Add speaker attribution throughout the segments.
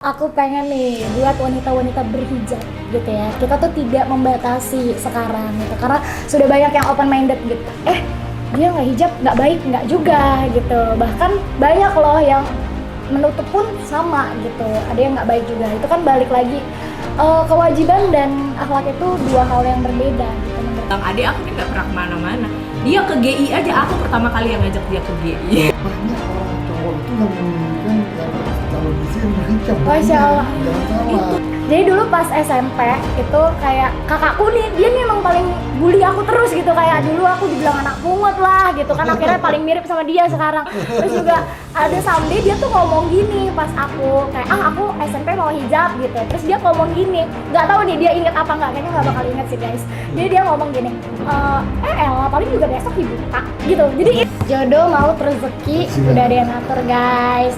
Speaker 1: Aku pengen nih buat wanita-wanita berhijab gitu ya. Kita tuh tidak membatasi sekarang gitu, karena sudah banyak yang open minded gitu. Dia nggak hijab nggak baik, nggak juga gitu. Bahkan banyak loh yang menutup pun sama gitu. Ada yang nggak baik juga. Itu kan balik lagi kewajiban dan akhlak itu dua hal yang berbeda gitu.
Speaker 2: Bang Ade aku kan nggak pernah kemana-mana. Dia ke GI aja, aku pertama kali yang ngajak dia ke GI.
Speaker 3: Banyak orang cowok itu yang menginginkan kalau di sini berhijab.
Speaker 1: Masya Allah.
Speaker 3: Jangan salah.
Speaker 1: Jadi dulu pas SMP itu kayak kakakku nih, dia nih emang paling bully aku terus gitu. Kayak dulu aku dibilang anak pungut lah gitu kan, akhirnya paling mirip sama dia sekarang. Terus juga ada someday dia tuh ngomong gini pas aku kayak aku SMP mau hijab gitu. Terus dia ngomong gini, nggak tahu nih dia inget apa nggak, kayaknya nggak bakal inget sih guys. Jadi dia ngomong gini, Ella paling juga besok ibu tak gitu. Jadi jodoh maut rezeki udah ada yang ngatur guys.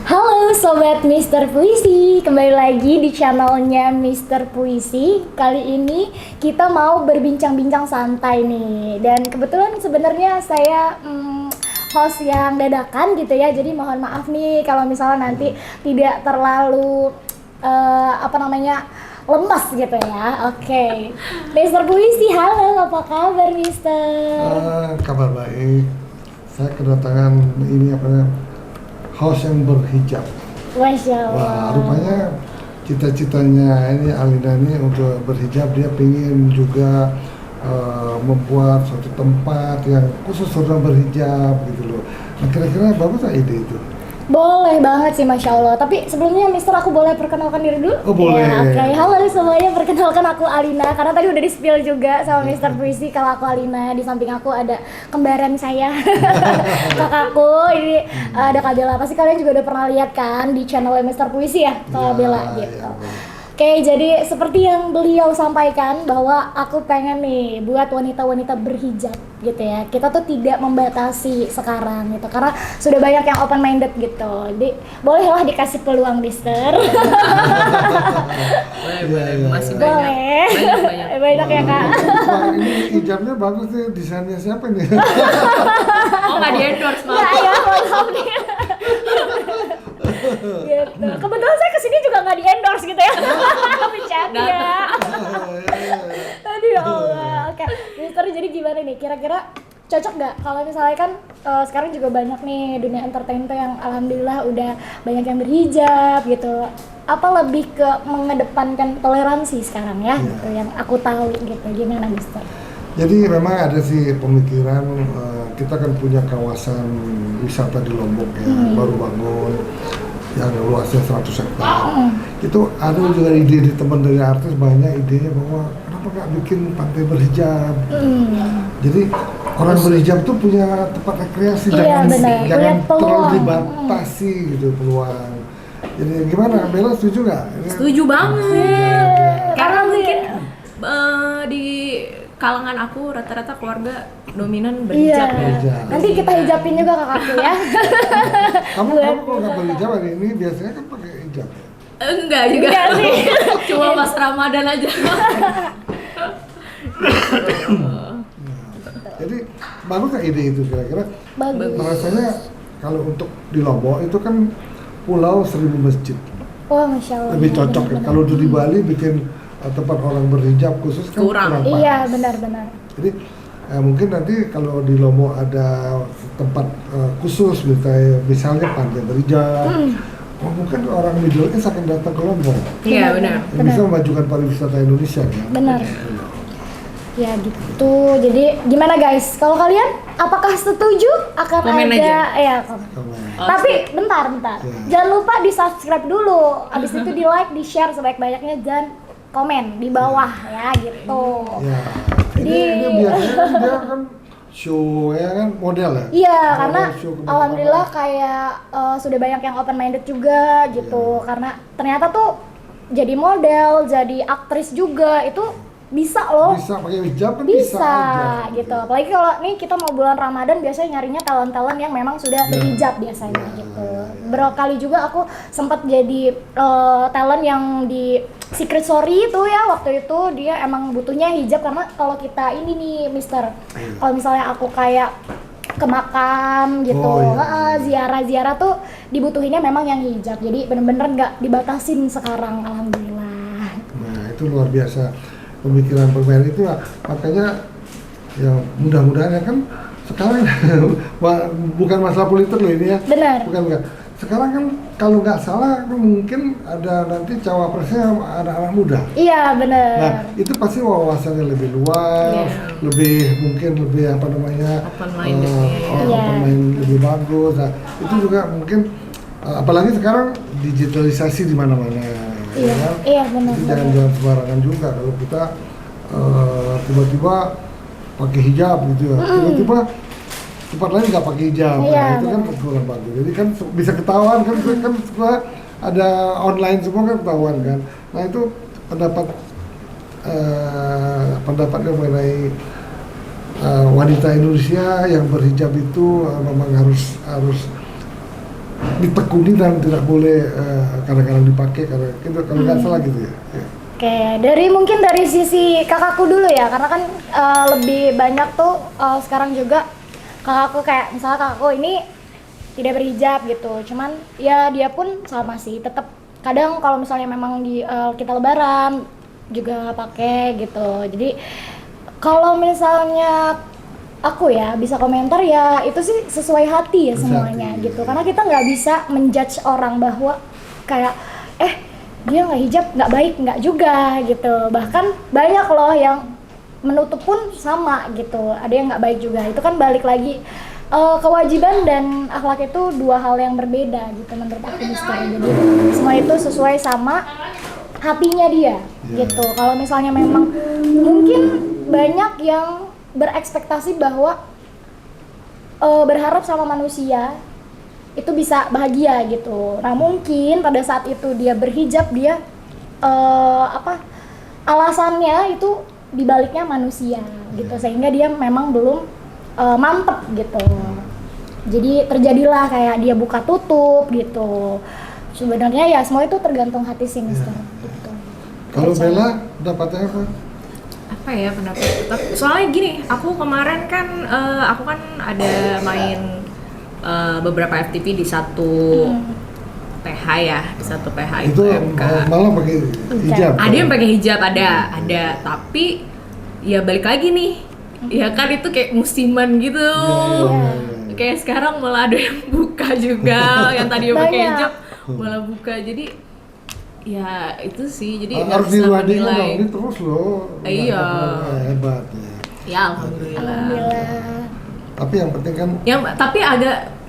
Speaker 1: Halo Sobat Mister Puisi, kembali lagi di channelnya Mister Puisi. Kali ini kita mau berbincang-bincang santai nih. Dan kebetulan sebenarnya saya host yang dadakan gitu ya. Jadi mohon maaf nih kalau misalnya nanti tidak terlalu lemas gitu ya. Oke. Mister Puisi, halo, apa kabar Mister?
Speaker 3: Kabar baik. Saya kedatangan ini host yang berhijab.
Speaker 1: Masya Allah.
Speaker 3: Wah, rupanya cita-citanya ini Alina ini untuk berhijab, dia pengen juga membuat suatu tempat yang khusus orang berhijab gitu loh. Nah, kira-kira bagus tak ide itu?
Speaker 1: Boleh banget sih, Masya Allah. Tapi sebelumnya Mister, aku boleh perkenalkan diri dulu?
Speaker 3: Oh, boleh.
Speaker 1: Ya, oke. Halo semuanya, perkenalkan aku Alina. Karena tadi udah di-spill juga sama Mister Puisi kalau aku Alina. Di samping aku ada kembaran saya, kakakku. Ini ada Kak Bella. Pasti kalian juga udah pernah lihat kan di channel Mister Puisi ya, Kak Bella gitu.
Speaker 3: Ya.
Speaker 1: Oke, jadi seperti yang beliau sampaikan bahwa aku pengen nih buat wanita-wanita berhijab gitu ya. Kita tuh tidak membatasi sekarang gitu, karena sudah banyak yang open minded gitu. Jadi bolehlah dikasih peluang Mister.
Speaker 2: Boleh, masih
Speaker 1: Boleh. Banyak ya Kak.
Speaker 3: Wah, ini hijabnya bagus nih, desainnya siapa nih?
Speaker 2: Oh, nggak di-endorse, maaf.
Speaker 1: Ya, maaf nih. Gitu. Kebetulan saya kesini juga nggak di endorse gitu ya. Bercanda. Aduh ya Allah. Oke, Mister, jadi gimana nih? Kira-kira cocok nggak kalau misalnya kan sekarang juga banyak nih dunia entertainment yang alhamdulillah udah banyak yang berhijab gitu. Apa lebih ke mengedepankan toleransi sekarang ya? Gitu yang aku tahu gitu. Gimana Mister?
Speaker 3: Jadi memang ada sih pemikiran, kita kan punya kawasan wisata di Lombok ya, baru bangun yang luasnya 100 hektar. Itu ada juga ide di teman dari artis, banyak idenya bahwa kenapa nggak bikin pantai berhijab. Jadi orang berhijab tuh punya tempat rekreasi,
Speaker 1: Iya, benar.
Speaker 3: jangan
Speaker 1: Punya peluang.
Speaker 3: terlalu dibatasi gitu peluang. Jadi gimana, Bella setuju nggak?
Speaker 2: Setuju banget. Karena
Speaker 1: Iya.
Speaker 2: mungkin di kalangan aku rata-rata keluarga dominan
Speaker 1: Iya.
Speaker 2: berhijab ya.
Speaker 3: Berhijab.
Speaker 1: Nanti kita hijabin juga kakakku ya.
Speaker 3: Kamu kalau nggak berhijab hari ini biasanya kan pakai hijab.
Speaker 2: Enggak juga.
Speaker 1: Enggak sih.
Speaker 2: Cuma pas Ramadan aja.
Speaker 3: Jadi bagus nggak ide itu kira-kira?
Speaker 1: Bagus.
Speaker 3: Rasanya kalau untuk di Lombok itu kan pulau 1000 masjid,
Speaker 1: Wah, Masya Allah.
Speaker 3: lebih cocok ya.
Speaker 1: Benar-benar.
Speaker 3: Kalau di Bali bikin tempat orang berhijab khusus kan
Speaker 2: Kurang.
Speaker 3: pas.
Speaker 1: Iya, benar-benar.
Speaker 3: Jadi mungkin nanti kalau di Lombok ada tempat khusus misalnya pantai berhijab, mungkin orang Middle East akan datang ke Lombok.
Speaker 2: Iya, benar.
Speaker 3: Yang bisa memajukan pariwisata Indonesia ya.
Speaker 1: Benar. Ya gitu. Jadi gimana guys? Kalau kalian apakah setuju akan
Speaker 2: Komen
Speaker 1: ada
Speaker 2: aja.
Speaker 1: ya komen.
Speaker 3: Komen.
Speaker 1: Tapi bentar.
Speaker 3: Ya.
Speaker 1: Jangan lupa di-subscribe dulu. Habis itu di-like, di-share sebaik-banyaknya dan komen di bawah ya gitu.
Speaker 3: Ya.
Speaker 1: Jadi-
Speaker 3: Ini biasanya kan dia kan show ya kan model ya.
Speaker 1: Iya,
Speaker 3: Model
Speaker 1: karena
Speaker 3: show kemana-mana.
Speaker 1: alhamdulillah kayak sudah banyak yang open minded juga gitu.
Speaker 3: Iya.
Speaker 1: Karena ternyata tuh jadi model, jadi aktris juga itu bisa loh.
Speaker 3: Bisa pakai hijab kan bisa aja.
Speaker 1: Gitu. Apalagi kalau nih kita mau bulan Ramadan biasanya nyarinya talent-talent yang memang sudah berhijab biasanya gitu. Berkali juga aku sempat jadi talent yang di Secret Story itu ya, waktu itu dia emang butuhnya hijab karena kalau kita ini nih Mister, kalau misalnya aku kayak ke makam gitu, ziarah-ziarah tuh dibutuhinnya memang yang hijab. Jadi bener-bener nggak dibatasin sekarang, alhamdulillah.
Speaker 3: Nah itu luar biasa pemikiran pemain itu lah. Makanya ya mudah-mudahan ya kan sekarang bukan masalah politik loh ini ya.
Speaker 1: Benar.
Speaker 3: Bukan. Sekarang kan kalau nggak salah mungkin ada nanti cawapresnya anak-anak muda.
Speaker 1: Iya benar.
Speaker 3: Nah itu pasti wawasannya lebih luas, lebih apa namanya,
Speaker 2: Open minded,
Speaker 3: open mind lebih bagus. Nah itu juga mungkin apalagi sekarang digitalisasi di mana-mana.
Speaker 1: Iya,
Speaker 3: kan?
Speaker 1: iya benar.
Speaker 3: Jadi jangan sembarangan juga kalau kita tiba-tiba pakai hijab gitu ya. Tiba-tiba tempat lain nggak pakai hijab,
Speaker 1: iya,
Speaker 3: nah, itu kan kurang bagus. Jadi kan bisa ketahuan kan semua ada online semua kan ketahuan kan. Nah itu pendapatnya mengenai wanita Indonesia yang berhijab itu memang harus ditekuni dan tidak boleh kadang-kadang dipakai karena itu kalau nggak salah gitu ya.
Speaker 1: Oke, mungkin dari sisi kakakku dulu ya, karena kan lebih banyak tuh sekarang juga kakakku kayak misalnya kakakku ini tidak berhijab gitu, cuman ya dia pun sama sih, tetap kadang kalau misalnya memang di kita lebaran juga pakai gitu. Jadi kalau misalnya aku ya bisa komentar ya itu sih sesuai hati ya semuanya gitu, karena kita nggak bisa menjudge orang bahwa kayak dia nggak hijab nggak baik, nggak juga gitu. Bahkan banyak loh yang menutup pun sama gitu, ada yang nggak baik juga. Itu kan balik lagi kewajiban dan akhlak itu dua hal yang berbeda gitu menurut aku Mister. Jadi semua itu sesuai sama hatinya dia gitu. Kalau misalnya memang mungkin banyak yang berekspektasi bahwa berharap sama manusia itu bisa bahagia gitu. Nah mungkin pada saat itu dia berhijab, dia alasannya itu dibaliknya manusia gitu, sehingga dia memang belum mantep gitu. Jadi terjadilah kayak dia buka tutup gitu. Sebenarnya ya semua itu tergantung hati sih Mister. Gitu.
Speaker 3: Kalau Bella dapatnya apa?
Speaker 2: Apa ya pendapat? Soalnya gini, aku kemarin kan aku kan ada main beberapa FTP di satu PH ya, di satu PH
Speaker 3: itu
Speaker 2: MK.
Speaker 3: malah pakai hijab.
Speaker 2: Ada yang pakai hijab, ada, tapi ya balik lagi nih, ya kan itu kayak musiman gitu. Kayak sekarang malah ada yang buka juga, yang tadi pakai hijab malah buka, jadi ya itu sih, jadi
Speaker 3: harus diwadiin dong, ini terus loh.
Speaker 2: Iya.
Speaker 3: Hebat ya.
Speaker 2: Ya alhamdulillah.
Speaker 3: Tapi yang penting kan.
Speaker 2: Tapi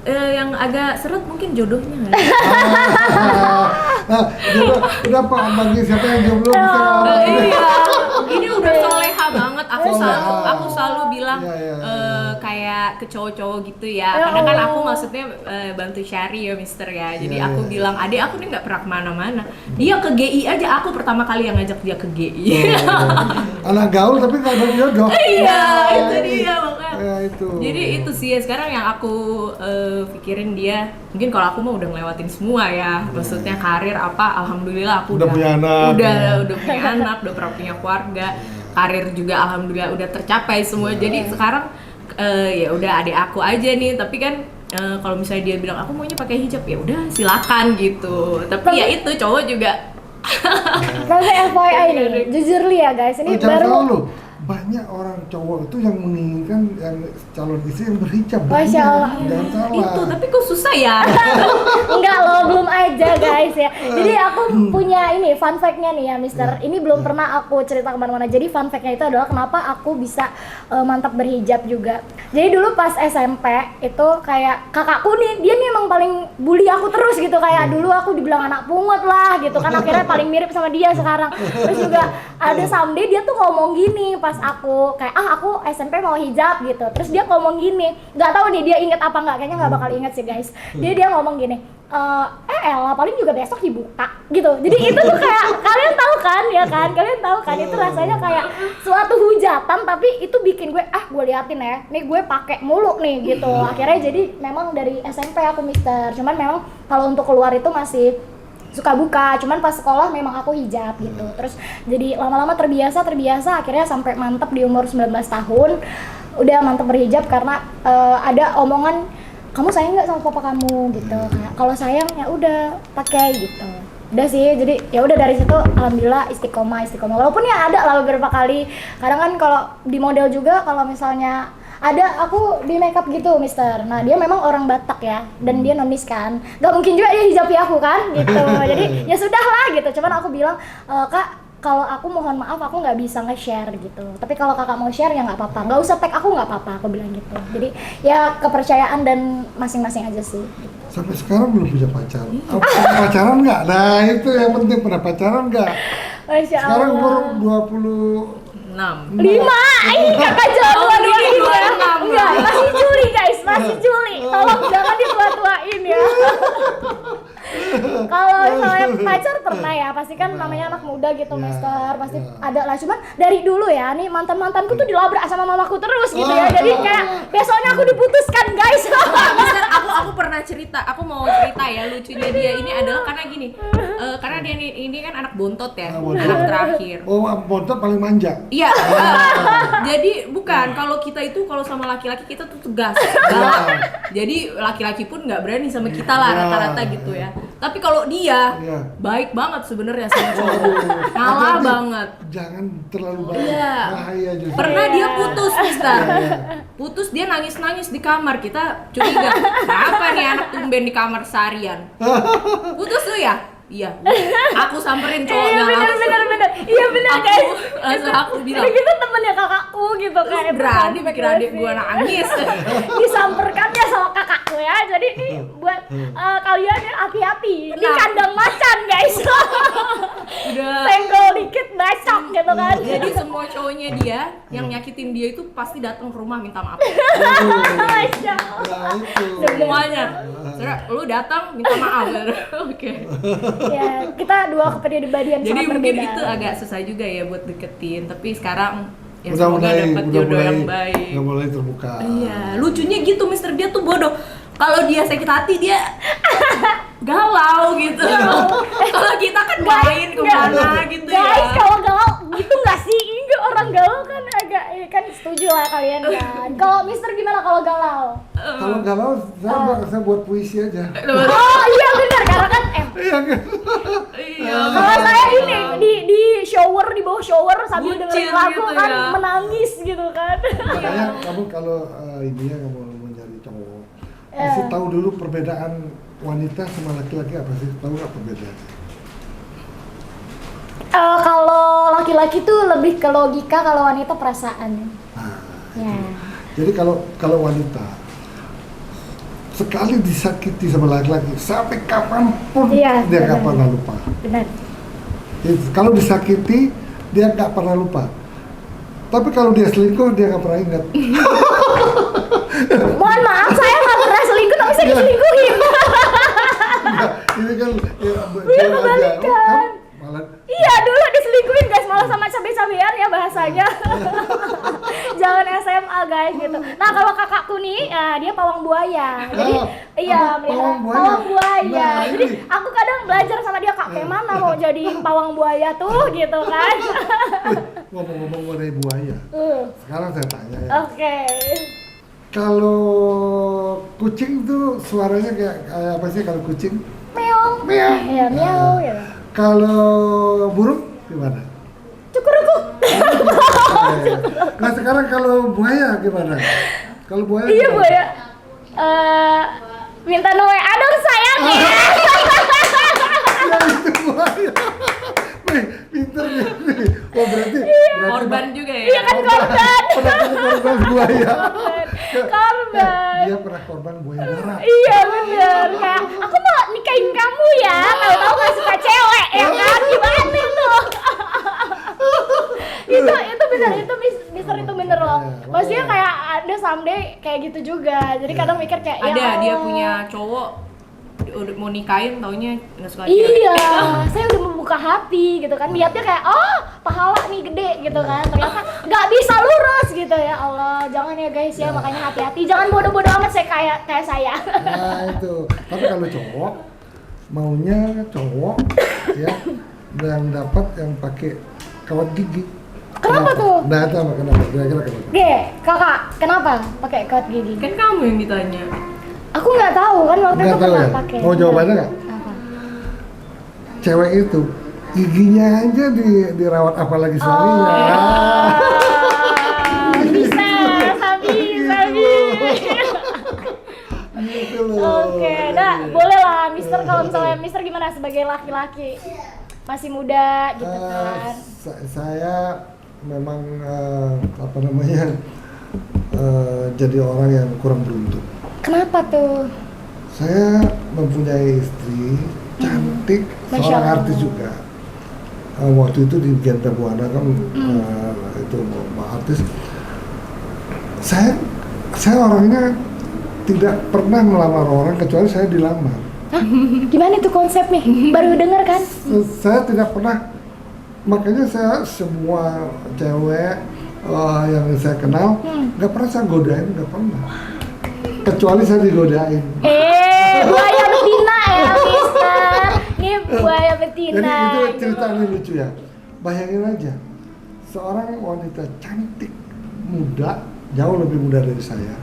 Speaker 2: yang agak seret mungkin jodohnya nggak?
Speaker 3: Nah, udah Pak, bagi siapa yang jomblo bisa.
Speaker 2: Iya, ini udah soleha banget. Aku selalu bilang kayak ke cowok-cowok gitu ya. Karena kan aku maksudnya bantu syari ya Mister ya. Jadi aku bilang, adik aku nih nggak pernah kemana-mana. Dia ke GI aja, aku pertama kali yang ngajak dia ke GI.
Speaker 3: Anak gaul tapi nggak ada jodoh.
Speaker 2: Iya, itu dia makanya.
Speaker 3: Ya, itu.
Speaker 2: Jadi itu sih ya sekarang yang aku pikirin dia. Mungkin kalau aku mah udah ngelewatin semua ya. Maksudnya karir apa, alhamdulillah aku
Speaker 3: udah punya anak.
Speaker 2: Udah punya anak, udah pernah punya keluarga. Karir juga alhamdulillah udah tercapai semua. Jadi sekarang ya udah adik aku aja nih. Tapi kan kalau misalnya dia bilang aku maunya pakai hijab, ya udah silakan gitu. Tapi ya itu cowok juga.
Speaker 1: Tapi FYI nih, jujur li ya guys, ini baru
Speaker 3: banyak orang cowok itu yang menginginkan yang calon istri yang berhijab.
Speaker 1: Masya Allah.
Speaker 3: Jangan salah.
Speaker 2: Itu, tapi kok susah ya?
Speaker 1: Enggak loh, belum aja guys ya. Jadi aku punya ini fun fact-nya nih ya Mister. Ini belum pernah aku cerita kemana-mana. Jadi fun fact-nya itu adalah kenapa aku bisa mantap berhijab juga. Jadi dulu pas SMP itu kayak kakakku nih, dia nih emang paling bully aku terus gitu. Kayak dulu aku dibilang anak pungut lah gitu kan. Akhirnya paling mirip sama dia sekarang. Terus juga ada someday dia tuh ngomong gini pas aku kayak aku SMP mau hijab gitu. Terus dia ngomong gini, nggak tahu nih dia inget apa nggak, kayaknya nggak bakal inget sih guys. Dia ngomong gini, elah paling juga besok dibuka gitu. Jadi itu tuh kayak kalian tahu kan ya kan, kalian tahu kan itu rasanya kayak suatu hujatan tapi itu bikin gue gue liatin ya, nih gue pakai mulu nih gitu. Akhirnya jadi memang dari SMP aku mister, cuman memang kalau untuk keluar itu masih suka buka, cuman pas sekolah memang aku hijab gitu. Terus jadi lama-lama terbiasa akhirnya sampai mantep di umur 19 tahun udah mantep berhijab karena ada omongan kamu sayang nggak sama papa kamu gitu. Kayak kalau sayang ya udah pakai gitu. Udah sih, jadi ya udah dari situ alhamdulillah istiqomah. Walaupun ya ada lah beberapa kali. Kadang kan kalau di model juga kalau misalnya ada aku di makeup gitu mister, nah dia memang orang Batak ya dan dia nonis kan, gak mungkin juga dia hijabi aku kan gitu. Jadi ya sudah lah gitu, cuman aku bilang kak kalau aku mohon maaf aku nggak bisa nge-share gitu, tapi kalau kakak mau share ya nggak apa-apa, nggak usah tag aku nggak apa-apa, aku bilang gitu. Jadi ya kepercayaan dan masing-masing aja sih.
Speaker 3: Sampai sekarang belum punya pacar. Pernah pacaran nggak? Nah itu yang penting, pernah pacaran nggak?
Speaker 1: Masya Allah.
Speaker 3: Sekarang umur 26.
Speaker 1: 5, kakak jawaban 26 ya?
Speaker 2: 26.
Speaker 1: Enggak, masih Juli guys, masih Juli. Tolong jangan ditua-tuain ya. Kalau misalnya pacar pernah ya, pasti kan namanya anak muda gitu mister, pasti ada lah. Cuman dari dulu ya, nih mantan-mantanku tuh dilabrak sama mamaku terus gitu ya. Jadi kayak besoknya aku diputuskan guys.
Speaker 2: Mister, aku pernah cerita, aku mau cerita ya lucunya dia ini adalah karena gini, karena dia ini kan anak bontot ya, anak terakhir.
Speaker 3: Oh, bontot paling manja.
Speaker 2: Iya, jadi bukan, kalau kita itu kalau sama laki-laki kita tuh tegas, galak. Jadi laki-laki pun nggak berani sama kita lah rata-rata gitu ya. Tapi kalau dia baik banget sebenarnya sama cowok, ngalah banget.
Speaker 3: Jangan terlalu baik,
Speaker 2: Iya.
Speaker 3: bahaya justru.
Speaker 2: Pernah dia putus, mister. Putus dia nangis-nangis di kamar, kita curiga. Kenapa nih anak tumben di kamar seharian? Putus tuh ya? Iya. Aku samperin cowoknya langsung.
Speaker 1: Bener. Iya bener guys.
Speaker 2: Langsung aku bilang.
Speaker 1: Itu temennya kakakku gitu kayak
Speaker 2: Berani bikin adik gua nangis.
Speaker 1: Disamperkan ya sama kakakku ya. Jadi ini buat kalian ya hati-hati. Ini kandang macan guys.
Speaker 2: Udah.
Speaker 1: Senggol dikit bacok gitu kan.
Speaker 2: Jadi semua cowoknya dia yang nyakitin dia itu pasti datang ke rumah minta maaf.
Speaker 1: Masya Allah.
Speaker 3: Nah itu.
Speaker 2: Semuanya. Saudara, lu datang minta maaf. Oke.
Speaker 1: Ya, kita dua kepribadian
Speaker 2: Jadi
Speaker 1: sangat
Speaker 2: mungkin
Speaker 1: berbeda.
Speaker 2: itu agak susah juga ya buat deketin, tapi sekarang ya
Speaker 3: Udah
Speaker 2: semoga
Speaker 3: mulai,
Speaker 2: dapat jodoh yang baik.
Speaker 3: udah mulai terbuka.
Speaker 2: Iya, lucunya gitu mister, dia tuh bodoh. Kalau dia sakit hati dia galau gitu. Kalau kita kan main kemana gitu ya.
Speaker 1: Guys, kalau galau gitu nggak sih? Enggak, orang galau kan agak kan setuju lah kalian kan. Kalau Mister gimana kalau galau?
Speaker 3: Kalau galau, saya buat puisi aja.
Speaker 1: Oh iya benar, karena kan
Speaker 3: Iya kan?
Speaker 2: Iya.
Speaker 1: kalau saya ini di shower, di bawah shower sambil
Speaker 2: Bucin
Speaker 1: dengerin lagu
Speaker 2: gitu
Speaker 1: kan
Speaker 2: ya.
Speaker 1: menangis gitu kan.
Speaker 3: Makanya kamu kalau ininya kamu mau nyari cowok, mesti tahu dulu perbedaan wanita sama laki-laki apa sih? Tahu nggak perbedaannya?
Speaker 1: Kalau laki-laki tuh lebih ke logika, kalau wanita perasaan.
Speaker 3: Nah,
Speaker 1: Ya.
Speaker 3: jadi kalau wanita sekali disakiti sama laki-laki sampai kapanpun
Speaker 1: Iya,
Speaker 3: dia nggak
Speaker 1: benar.
Speaker 3: pernah lupa.
Speaker 1: Benar.
Speaker 3: Kalau disakiti dia nggak pernah lupa. Tapi kalau dia selingkuh dia nggak pernah ingat.
Speaker 1: Mohon maaf, saya nggak pernah selingkuh, tapi saya diselingkuhin.
Speaker 3: Nah, ini kan ya,
Speaker 1: Iya,
Speaker 3: jauh aja.
Speaker 1: kebalikan.
Speaker 3: Kan malah
Speaker 1: Iya, dulu diselingkuhin guys, malah sama cabe-cabean ya bahasanya. Jangan SMA guys gitu. Nah, kalau kakakku nih, dia pawang buaya. Jadi iya,
Speaker 3: apa pawang buaya?
Speaker 1: pawang buaya.
Speaker 3: Nah,
Speaker 1: Jadi
Speaker 3: ini.
Speaker 1: aku kadang belajar sama dia, Kak, kayak mana mau jadi pawang buaya tuh gitu kan.
Speaker 3: ngomong-ngomong mengenai buaya. Sekarang saya tanya ya.
Speaker 1: Oke.
Speaker 3: Kalau kucing tuh suaranya kayak apa sih kalau kucing?
Speaker 1: Meong.
Speaker 3: Meong.
Speaker 1: Iya, meow ya.
Speaker 3: Kalau burung gimana?
Speaker 1: Cukuruku.
Speaker 3: Nah sekarang kalau buaya gimana? Kalau buaya
Speaker 1: Iya,
Speaker 3: gimana?
Speaker 1: buaya. Minta noe adong sayang ya.
Speaker 3: Ya itu buaya. Wih, pinter nih. Oh berarti
Speaker 2: Korban juga ya.
Speaker 1: Iya kan korban.
Speaker 3: pernah korban buaya.
Speaker 1: Korban.
Speaker 3: Dia pernah korban buaya darat.
Speaker 1: Iya bener, kayak aku mau nikahin kamu ya, tahu-tahu gak suka cewek ya kan, gimana itu? itu bener, itu Mister itu bener loh. Maksudnya kayak ada someday kayak gitu juga, jadi kadang mikir kayak ya
Speaker 2: Ada dia
Speaker 1: Allah.
Speaker 2: punya cowok udah mau nikahin taunya nggak suka
Speaker 1: Iya,
Speaker 2: cewek.
Speaker 1: saya udah membuka hati gitu kan, niatnya kayak pahala nih gede gitu kan, ternyata nggak bisa lurus gitu. Ya Allah, jangan ya guys ya, makanya hati-hati, jangan bodoh-bodoh amat saya kayak saya.
Speaker 3: Nah itu, tapi kalau cowok maunya cowok ya yang dapat yang pakai kawat gigi.
Speaker 1: Kenapa tuh?
Speaker 3: Nah itu apa kenapa? Kira-kira kenapa?
Speaker 1: Kakak, kenapa pakai kawat gigi?
Speaker 2: Kan kamu yang ditanya.
Speaker 1: Aku nggak tahu kan waktu
Speaker 3: Nggak
Speaker 1: itu
Speaker 3: tahu
Speaker 1: pernah
Speaker 3: ya?
Speaker 1: pakai.
Speaker 3: Mau jawabannya nggak?
Speaker 1: Apa?
Speaker 3: Cewek itu giginya aja dirawat apalagi suaminya.
Speaker 1: Bisa, sabi.
Speaker 3: Gitu loh.
Speaker 1: Oke, nah boleh lah, Mister, kalau misalnya Mister gimana sebagai laki-laki masih muda gitu kan?
Speaker 3: Saya memang apa namanya jadi orang yang kurang beruntung.
Speaker 1: Kenapa tuh?
Speaker 3: Saya mempunyai istri cantik,
Speaker 1: Masya
Speaker 3: seorang
Speaker 1: Allah.
Speaker 3: artis juga. Waktu itu di Genta Buana kan itu artis. Saya orangnya tidak pernah melamar orang kecuali saya dilamar.
Speaker 1: Hah? Gimana tuh konsepnya? Baru denger kan?
Speaker 3: Saya tidak pernah, makanya saya semua cewek yang saya kenal nggak pernah saya godain, nggak pernah. Kecuali saya digodain.
Speaker 1: Buaya betina ya, Mister. Ini buaya betina.
Speaker 3: Jadi itu ceritanya lucu ya. Bayangin aja, seorang wanita cantik, muda, jauh lebih muda dari saya,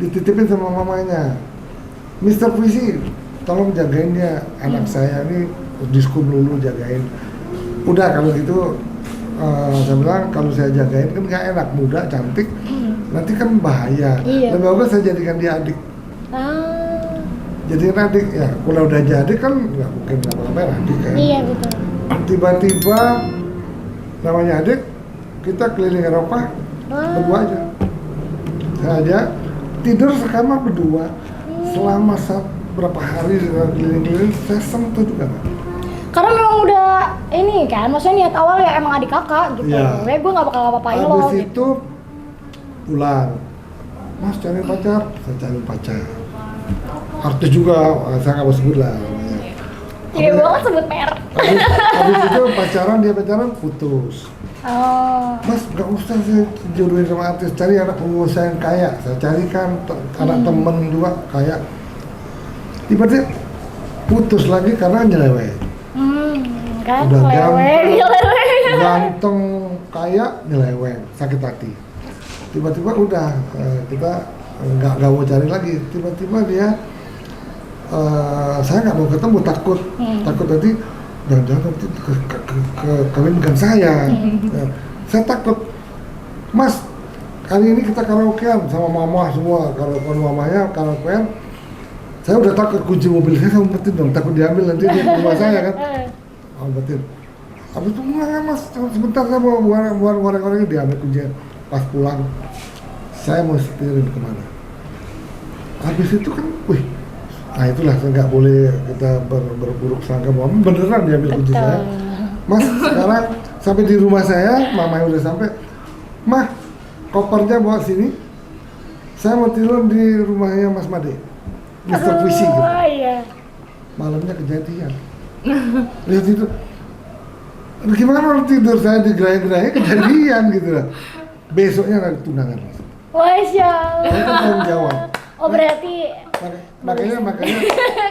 Speaker 3: dititipin sama mamanya, Mister Puisi, tolong jagain ya anak saya ini diskum dulu, jagain. Udah kalau gitu saya bilang kalau saya jagain kan nggak enak, muda, cantik, nanti kan bahaya.
Speaker 1: Iya.
Speaker 3: Lebih bagus saya jadikan dia adik. Jadikan adik ya, kalau udah jadi kan nggak mungkin apa-apa adik kan.
Speaker 1: Iya betul.
Speaker 3: Tiba-tiba namanya adik, kita keliling Eropa berdua aja. Saya aja tidur sekamar berdua selama berapa hari keliling-keliling, saya sentuh juga nggak.
Speaker 1: Karena memang udah ini kan, maksudnya niat awal ya emang adik kakak gitu.
Speaker 3: Iya.
Speaker 1: Gue nggak bakal apa-apain lo.
Speaker 3: Habis
Speaker 1: Gitu.
Speaker 3: itu pulang, Mas cari pacar, saya cari pacar. Artis juga, saya nggak mau sebut lah namanya.
Speaker 1: Iya banget sebut merek.
Speaker 3: Habis itu dia pacaran putus.
Speaker 1: Oh.
Speaker 3: Mas nggak usah saya jodohin sama artis, cari anak pengusaha yang kaya. Saya carikan anak temen juga kaya. Tiba-tiba putus lagi karena nyeleweng.
Speaker 1: Kan
Speaker 3: Udah
Speaker 1: nyeleweng.
Speaker 3: ganteng, kaya, nyeleweng, sakit hati. Tiba-tiba udah kita nggak mau cari lagi. Tiba-tiba dia saya nggak mau ketemu, takut nanti jangan-jangan nanti kawin dengan saya. Nah, saya takut, Mas kali ini kita karaokean sama mama semua, kalau mamanya karaokean. Saya udah takut kunci mobil saya umpetin dong, takut diambil nanti di rumah saya kan. Umpetin. Habis itu enggak Mas, sebentar saya mau buang orang-orangnya, diambil kuncinya. Pas pulang, saya mau setirin kemana. Habis itu kan, wih, nah itulah saya nggak boleh kita berburuk sangka bahwa beneran diambil kunci saya. Mas sekarang sampai di rumah saya, mamanya udah sampai. Mah, kopernya bawa sini. Saya mau tidur di rumahnya Mas Made. Mister Puisi gitu.
Speaker 1: Oh iya.
Speaker 3: Malamnya kejadian. Lihat itu. Gimana orang tidur saya digerai-gerai kejadian gitu lah. Besoknya ada tunangan.
Speaker 1: Masya
Speaker 3: Saya kan
Speaker 1: Allah.
Speaker 3: tanggung jawab.
Speaker 1: Oh berarti
Speaker 3: Makanya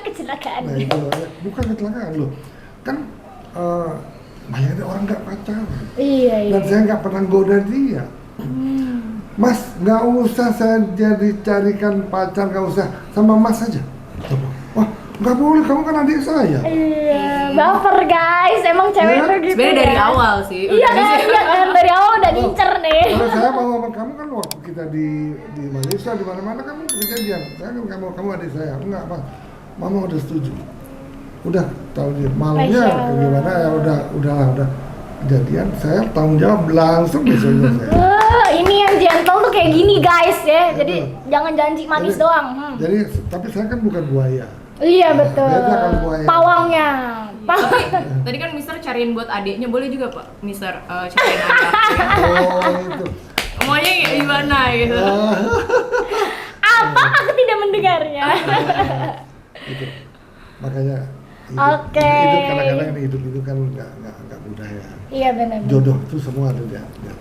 Speaker 1: kecelakaan.
Speaker 3: nah itu bukan kecelakaan loh. Kan banyak orang nggak pacaran.
Speaker 1: Iya.
Speaker 3: Dan saya nggak pernah goda dia. Mas, nggak usah saya jadi carikan pacar, nggak usah, sama Mas saja. Wah, nggak boleh, kamu kan adik saya.
Speaker 1: Iya, baper guys, emang cewek
Speaker 3: Ya,
Speaker 1: tuh gitu
Speaker 2: Sebenarnya
Speaker 1: ya.
Speaker 2: dari awal sih.
Speaker 1: Iya kan, dari awal udah ngincer nih.
Speaker 3: Kalau saya mau sama kamu kan waktu kita di Malaysia, di mana-mana kamu kejadian. Saya kan kamu adik saya, enggak Mas, Mama udah setuju. Udah, tahu dia malamnya
Speaker 1: Masya Allah.
Speaker 3: gimana ya udah kejadian, saya tanggung jawab langsung besoknya saya.
Speaker 1: Ini yang gentle tuh kayak gini guys ya. Jadi jangan janji manis
Speaker 3: Jadi-
Speaker 1: doang.
Speaker 3: Jadi, tapi saya kan bukan buaya.
Speaker 1: Iya betul.
Speaker 3: Beda kalau buaya.
Speaker 1: Pawangnya.
Speaker 2: Tadi kan Mister cariin buat adiknya, boleh juga Pak Mister cariin adik.
Speaker 3: Oh itu.
Speaker 2: Maunya kayak gimana gitu.
Speaker 1: Apa? Aku tidak mendengarnya.
Speaker 3: Gitu. Makanya
Speaker 1: Oke.
Speaker 3: hidup kadang-kadang hidup itu kan nggak mudah ya.
Speaker 1: Iya benar.
Speaker 3: Jodoh itu semua ada di atas.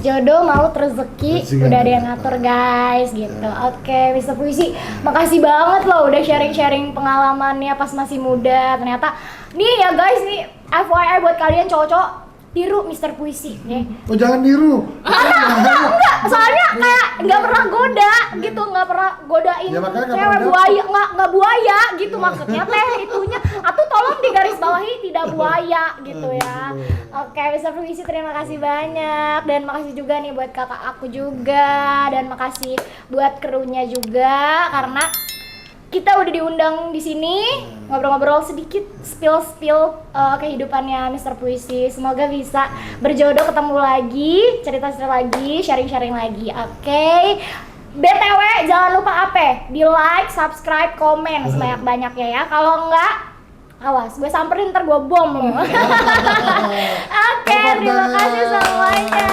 Speaker 1: Jodoh, maut, rezeki, udah ada yang ngatur guys gitu. Oke, Mr. Puisi, makasih banget loh udah sharing-sharing pengalamannya pas masih muda. Ternyata nih ya guys, nih FYI buat kalian cowok-cowok, tiru Mr. Puisi nih.
Speaker 3: Oh jangan niru.
Speaker 1: Enggak, soalnya kayak nggak pernah goda gitu, nggak pernah godain
Speaker 3: Ya, makanya nggak
Speaker 1: cewek
Speaker 3: pernah
Speaker 1: buaya, nggak buaya gitu maksudnya teh itunya. Atau tolong digarisbawahi tidak buaya gitu ya. Oke, Mr. Puisi terima kasih banyak dan makasih juga nih buat kakak aku juga dan makasih buat krunya juga karena kita udah diundang di sini ngobrol-ngobrol sedikit spill kehidupannya Mr. Puisi. Semoga bisa berjodoh, ketemu lagi, cerita-cerita lagi, sharing-sharing lagi. Oke. BTW jangan lupa apa? Di like, subscribe, komen sebanyak-banyaknya ya. Kalau enggak awas, gue samperin ntar gue bom loh. Oke, terima kasih semuanya.